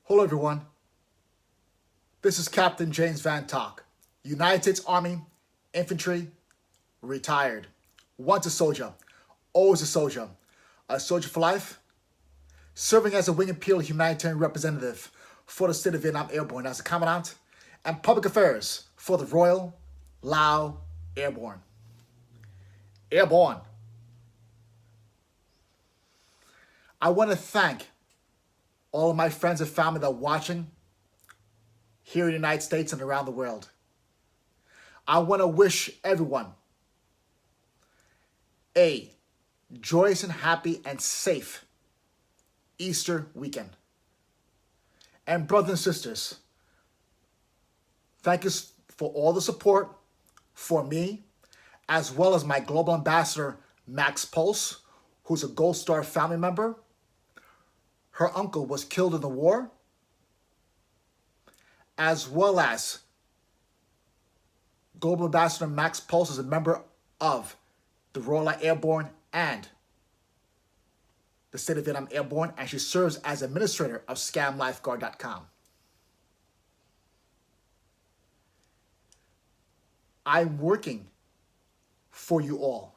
Hello everyone, this is Captain James Van Tock, United States Army, Infantry, retired. Once a soldier, always a soldier for life, serving as a wing and peel humanitarian representative for the state of Vietnam Airborne as a commandant, and public affairs for the Royal Lao Airborne. Airborne. I want to thank all of my friends and family that are watching here in the United States and around the world. I want to wish everyone a joyous and happy and safe Easter weekend. And brothers and sisters, thank you for all the support for me, as well as my global ambassador, Max Pulse, who's a Gold Star family member. Her uncle was killed in the war, as well as Global Ambassador Max Pulse is a member of the Royal Airborne and the State of Vietnam Airborne, and she serves as administrator of scamlifeguard.com. I'm working for you all.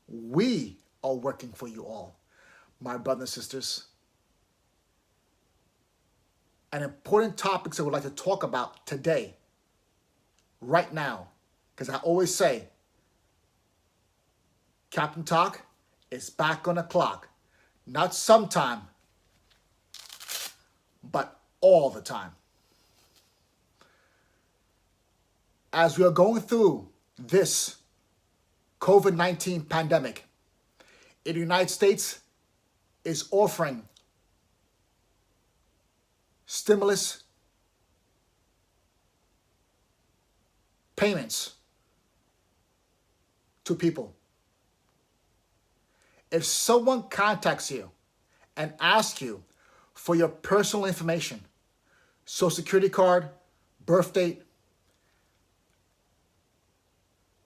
We are working for you all, my brothers and sisters. And important topics I would like to talk about today, right now, because I always say, Captain Talk is back on the clock. Not sometime, but all the time. As we are going through this COVID-19 pandemic, in the United States is offering stimulus payments to people. If someone contacts you and asks you for your personal information, Social Security card, birth date,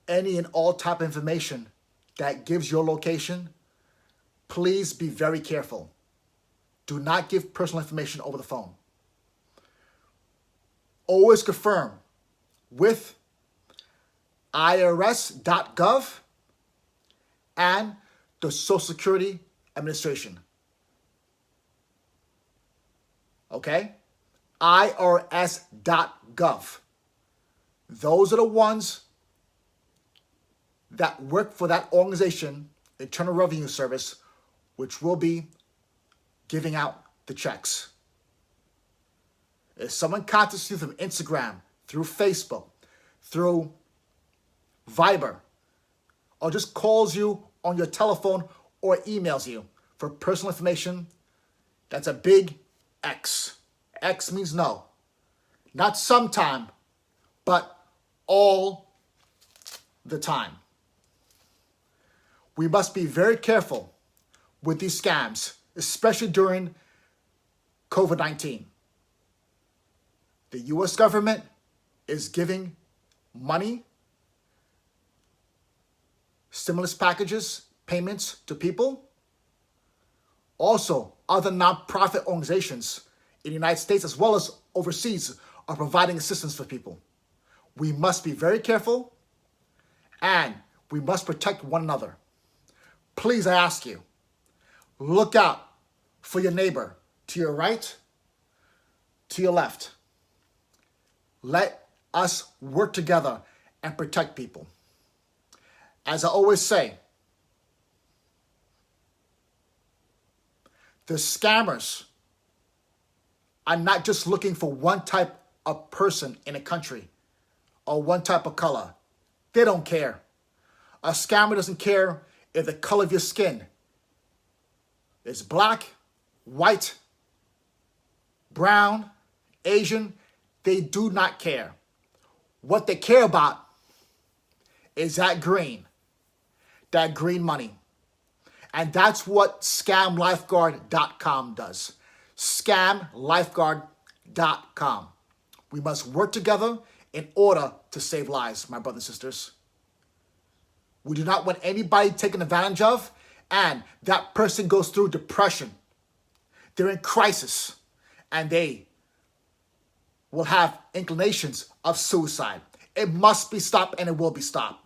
any and all type of information that gives your location, please be very careful. Do not give personal information over the phone. Always confirm with IRS.gov and the Social Security Administration. Okay? IRS.gov. Those are the ones that work for that organization, Internal Revenue Service, which will be giving out the checks. If someone contacts you through Instagram, through Facebook, through Viber, or just calls you on your telephone or emails you for personal information, that's a big X. X means no. Not sometime, but all the time. We must be very careful with these scams, especially during COVID-19. The U.S. government is giving money, stimulus packages, payments to people. Also, other nonprofit organizations in the United States as well as overseas are providing assistance for people. We must be very careful and we must protect one another. Please, I ask you, look out for your neighbor to your right, to your left. Let us work together and protect people. As I always say, the scammers are not just looking for one type of person in a country or one type of color. They don't care. A scammer doesn't care if the color of your skin is black, white, brown, Asian. They do not care. What they care about is that green money. And that's what scamlifeguard.com does. Scamlifeguard.com. We must work together in order to save lives, my brothers and sisters. We do not want anybody taken advantage of, and that person goes through depression. They're in crisis, and they will have inclinations of suicide. It must be stopped, and it will be stopped.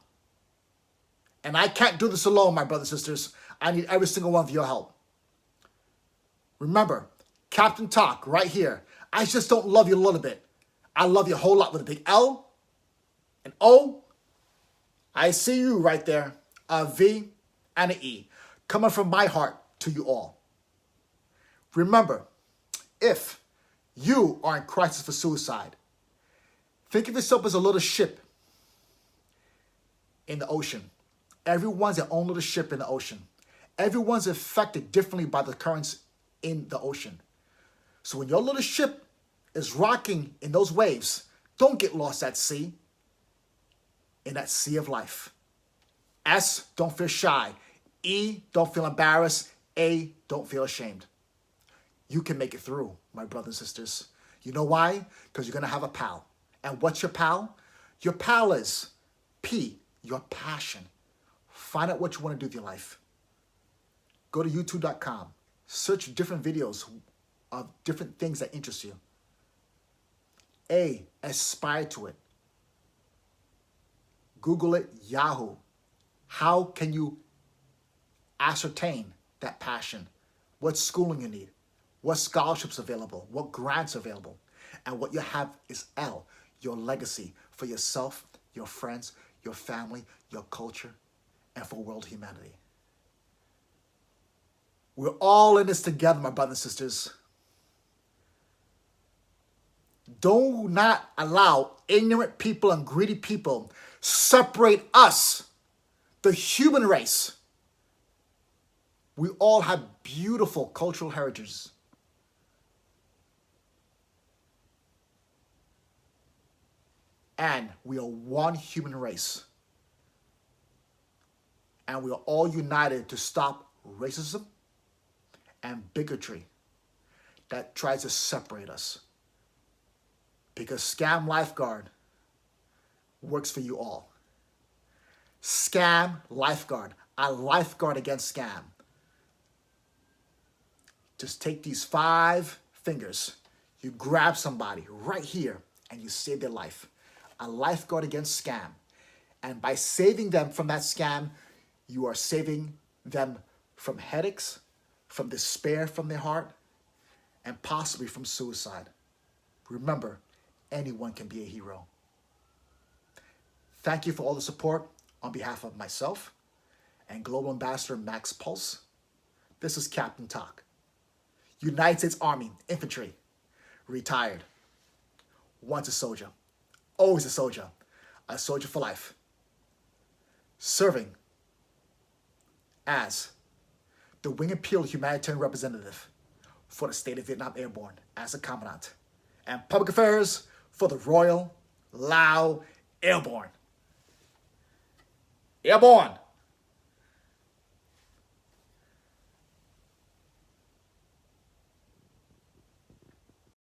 And I can't do this alone, my brothers and sisters. I need every single one of your help. Remember, Captain Talk right here. I just don't love you a little bit. I love you a whole lot with a big L, an O. I see you right there. A V and an E. Coming from my heart to you all. Remember, if you are in crisis for suicide, think of yourself as a little ship in the ocean. Everyone's their own little ship in the ocean. Everyone's affected differently by the currents in the ocean. So when your little ship is rocking in those waves, don't get lost at sea, in that sea of life. S, don't feel shy. E, don't feel embarrassed. A, don't feel ashamed. You can make it through, my brothers and sisters. You know why? Because you're going to have a pal. And what's your pal? Your pal is P, your passion. Find out what you want to do with your life. Go to youtube.com. Search different videos of different things that interest you. A, aspire to it. Google it, Yahoo. How can you ascertain that passion? What schooling you need? What scholarships available? What grants available? And what you have is L, your legacy for yourself, your friends, your family, your culture, and for world humanity. We're all in this together, my brothers and sisters. Do not allow ignorant people and greedy people separate us, the human race. We all have beautiful cultural heritages. And we are one human race. And we are all united to stop racism and bigotry that tries to separate us. Because Scam Lifeguard works for you all. Scam Lifeguard, a lifeguard against scam. Just take these 5 fingers, you grab somebody right here, and you save their life. A lifeguard against scam. And by saving them from that scam, you are saving them from headaches, from despair from their heart, and possibly from suicide. Remember, anyone can be a hero. Thank you for all the support on behalf of myself and Global Ambassador Max Pulse. This is Captain Talk. United States Army Infantry, retired. Once a soldier, always a soldier for life. Serving as the Wing and Peel Humanitarian Representative for the State of Vietnam Airborne as a Commandant. And Public Affairs for the Royal Lao Airborne. Airborne!